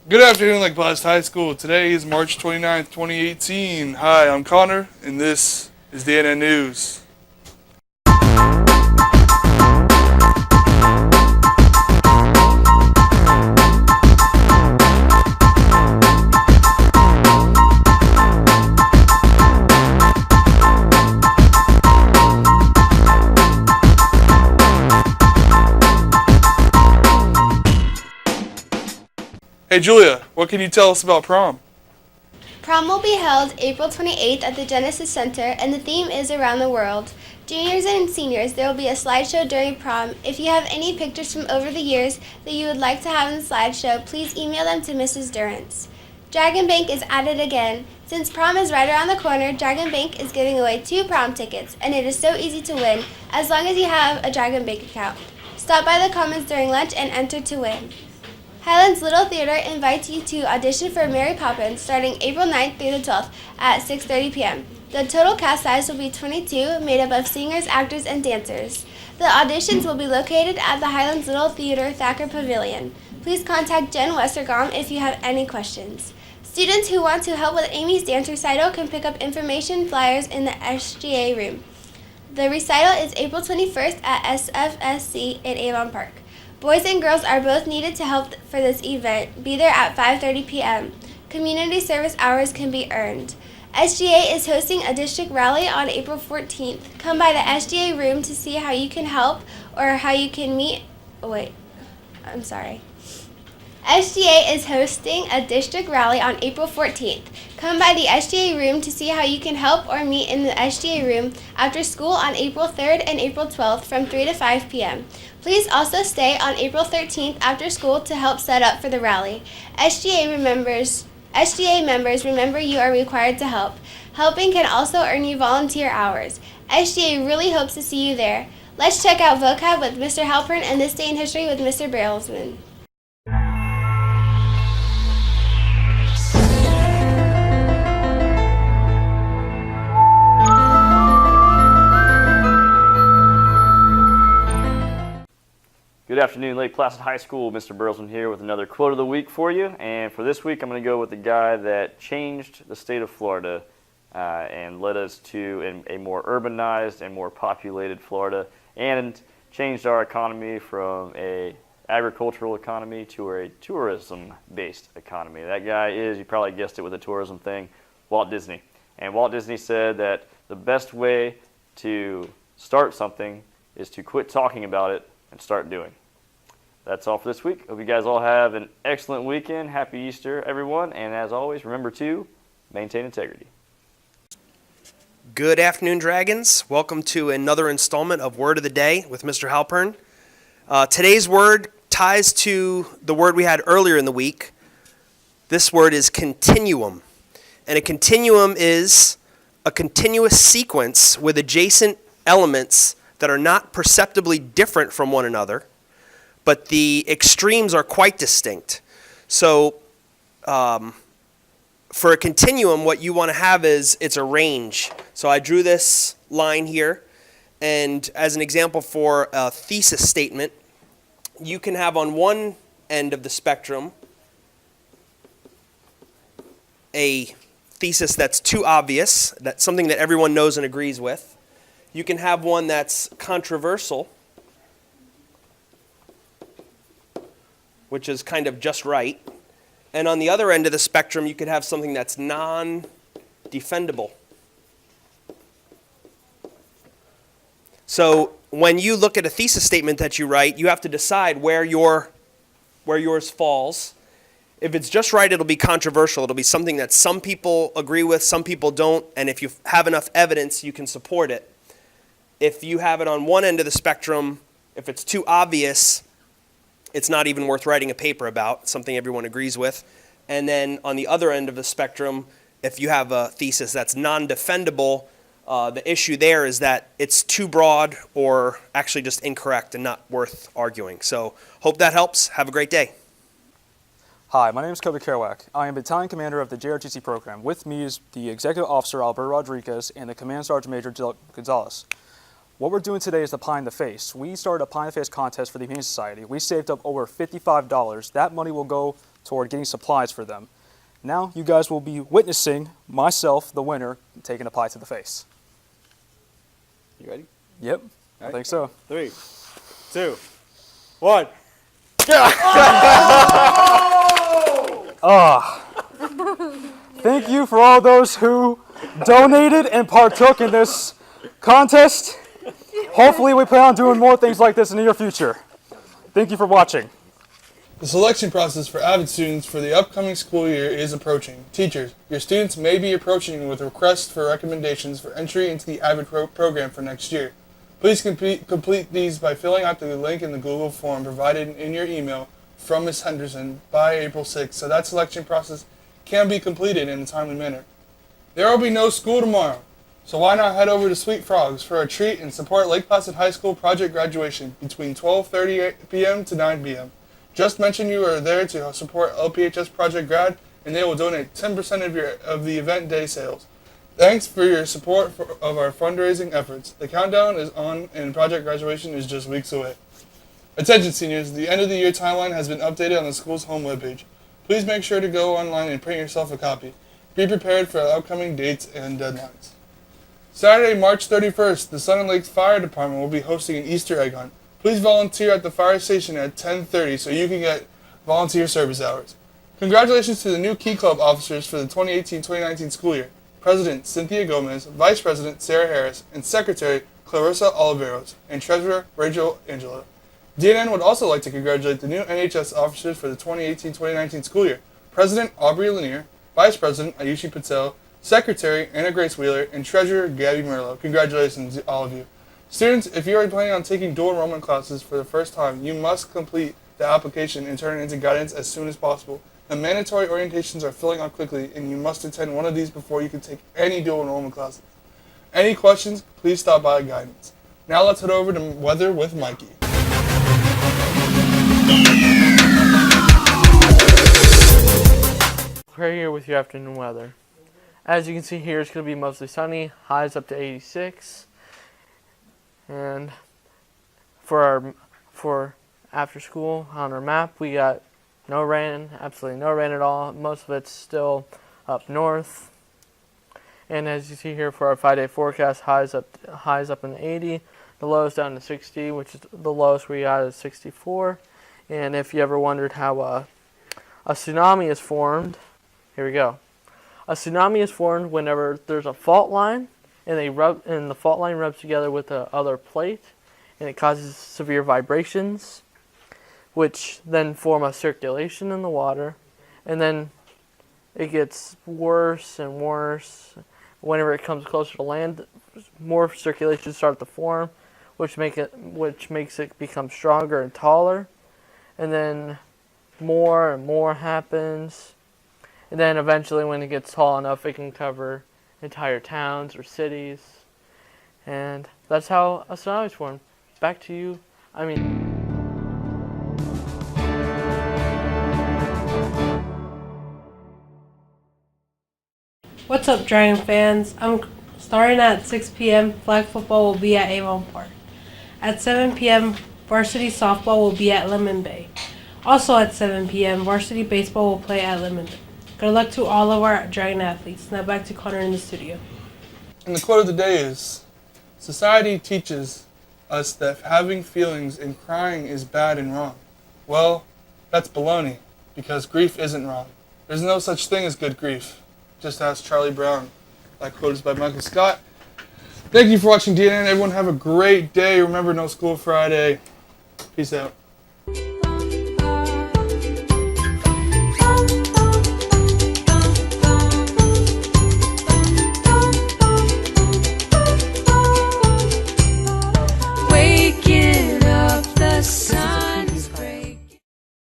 Good afternoon, Lake Placid High School. Today is March 29th, 2018. Hi, I'm Connor, and this is the NN News. Hey Julia, what can you tell us about prom? Prom will be held April 28th at the Genesis Center, and the theme is Around the World. Juniors and seniors, there will be a slideshow during prom. If you have any pictures from over the years that you would like to have in the slideshow, please email them to Mrs. Durrance. Dragon Bank is added again. Since prom is right around the corner, Dragon Bank is giving away 2 prom tickets, and it is so easy to win as long as you have a Dragon Bank account. Stop by the Commons during lunch and enter to win. Highlands Little Theater invites you to audition for Mary Poppins starting April 9th through the 12th at 6:30 p.m. The total cast size will be 22, made up of singers, actors, and dancers. The auditions will be located at the Highlands Little Theater Thacker Pavilion. Please contact Jen Westergom if you have any questions. Students who want to help with Amy's dance recital can pick up information flyers in the SGA room. The recital is April 21st at SFSC in Avon Park. Boys and girls are both needed to help for this event. Be there at 5:30 p.m. Community service hours can be earned. SGA is hosting a district rally on April 14th. Come by the SGA room to see how you can help or how you can meet. SGA is hosting a district rally on April 14th. Come by the SGA room to see how you can help or meet in the SGA room after school on April 3rd and April 12th from 3 to 5 p.m. Please also stay on April 13th after school to help set up for the rally. SGA members, remember you are required to help. Helping can also earn you volunteer hours. SGA really hopes to see you there. Let's check out vocab with Mr. Halpern and This Day in History with Mr. Barrelsman. Good afternoon, Lake Placid High School. Mr. Burlesman here with another quote of the week for you. And for this week, I'm going to go with the guy that changed the state of Florida and led us to a more urbanized and more populated Florida, and changed our economy from a agricultural economy to a tourism-based economy. That guy is, you probably guessed it with the tourism thing, Walt Disney. And Walt Disney said that the best way to start something is to quit talking about it and start doing. That's all for this week. Hope you guys all have an excellent weekend. Happy Easter, everyone. And as always, remember to maintain integrity. Good afternoon, Dragons. Welcome to another installment of Word of the Day with Mr. Halpern. Today's word ties to the word we had earlier in the week. This word is continuum. And a continuum is a continuous sequence with adjacent elements that are not perceptibly different from one another, but the extremes are quite distinct. So for a continuum, what you want to have is it's a range. So I drew this line here, and as an example for a thesis statement, you can have on one end of the spectrum a thesis that's too obvious, that's something that everyone knows and agrees with. You can have one that's controversial, which is kind of just right. And on the other end of the spectrum, you could have something that's non-defendable. So when you look at a thesis statement that you write, you have to decide where yours falls. If it's just right, it'll be controversial. It'll be something that some people agree with, some people don't, and if you have enough evidence, you can support it. If you have it on one end of the spectrum, if it's too obvious, it's not even worth writing a paper about, something everyone agrees with. And then on the other end of the spectrum, if you have a thesis that's non-defendable, the issue there is that it's too broad or actually just incorrect and not worth arguing. So hope that helps. Have a great day. Hi, my name is Kobe Kerouac. I am Battalion Commander of the JRTC program. With me is the Executive Officer Alberto Rodriguez and the Command Sergeant Major Jill Gonzalez. What we're doing today is the Pie in the Face. We started a Pie in the Face contest for the Humane Society. We saved up over $55. That money will go toward getting supplies for them. Now you guys will be witnessing myself, the winner, taking a pie to the face. You ready? Yep, I right. think so. 3, 2, 1. Thank you for all those who donated and partook in this contest. Hopefully we plan on doing more things like this in the near future. Thank you for watching. The selection process for AVID students for the upcoming school year is approaching. Teachers, your students may be approaching you with requests for recommendations for entry into the AVID program for next year. Please complete these by filling out the link in the Google form provided in your email from Ms. Henderson by April 6th, so that selection process can be completed in a timely manner. There will be no school tomorrow, so why not head over to Sweet Frogs for a treat and support Lake Placid High School project graduation between 12:30 p.m. to 9 p.m. Just mention you are there to support LPHS Project Grad, and they will donate 10% of the event day sales. Thanks for your support of our fundraising efforts. The countdown is on, and project graduation is just weeks away. Attention seniors, the end of the year timeline has been updated on the school's home webpage. Please make sure to go online and print yourself a copy. Be prepared for upcoming dates and deadlines. Saturday, March 31st, the Sun and Lakes Fire Department will be hosting an Easter egg hunt. Please volunteer at the fire station at 10:30 so you can get volunteer service hours. Congratulations to the new Key Club officers for the 2018-2019 school year. President Cynthia Gomez, Vice President Sarah Harris, and Secretary Clarissa Oliveros, and Treasurer Rachel Angelo. DNN would also like to congratulate the new NHS officers for the 2018-2019 school year. President Aubrey Lanier, Vice President Ayushi Patel, Secretary Anna Grace Wheeler, and Treasurer Gabby Merlo. Congratulations to all of you. Students, if you are planning on taking dual enrollment classes for the first time, you must complete the application and turn it into guidance as soon as possible. The mandatory orientations are filling up quickly, and you must attend one of these before you can take any dual enrollment classes. Any questions, please stop by guidance. Now let's head over to weather with Mikey. Right here with your afternoon weather. As you can see here, it's going to be mostly sunny, highs up to 86. And for after school on our map, we got no rain, absolutely no rain at all. Most of it's still up north. And as you see here for our 5-day forecast, highs up in 80, the lows down to 60, which is the lowest we got is 64. And if you ever wondered how a tsunami is formed, here we go. A tsunami is formed whenever there's a fault line and the fault line rubs together with the other plate, and it causes severe vibrations, which then form a circulation in the water, and then it gets worse and worse. Whenever it comes closer to land, more circulations start to form, which makes it become stronger and taller, and then more and more happens. And then eventually when it gets tall enough, it can cover entire towns or cities. And that's how a tsunami is formed. Back to you. What's up, Dragon fans? Starting at 6 p.m., flag football will be at Avon Park. At 7 p.m., varsity softball will be at Lemon Bay. Also at 7 p.m., varsity baseball will play at Lemon Bay. Good luck to all of our Dragon athletes. Now back to Connor in the studio. And the quote of the day is, society teaches us that having feelings and crying is bad and wrong. Well, that's baloney, because grief isn't wrong. There's no such thing as good grief. Just ask Charlie Brown. That quote is by Michael Scott. Thank you for watching DNN. Everyone have a great day. Remember, no school Friday. Peace out.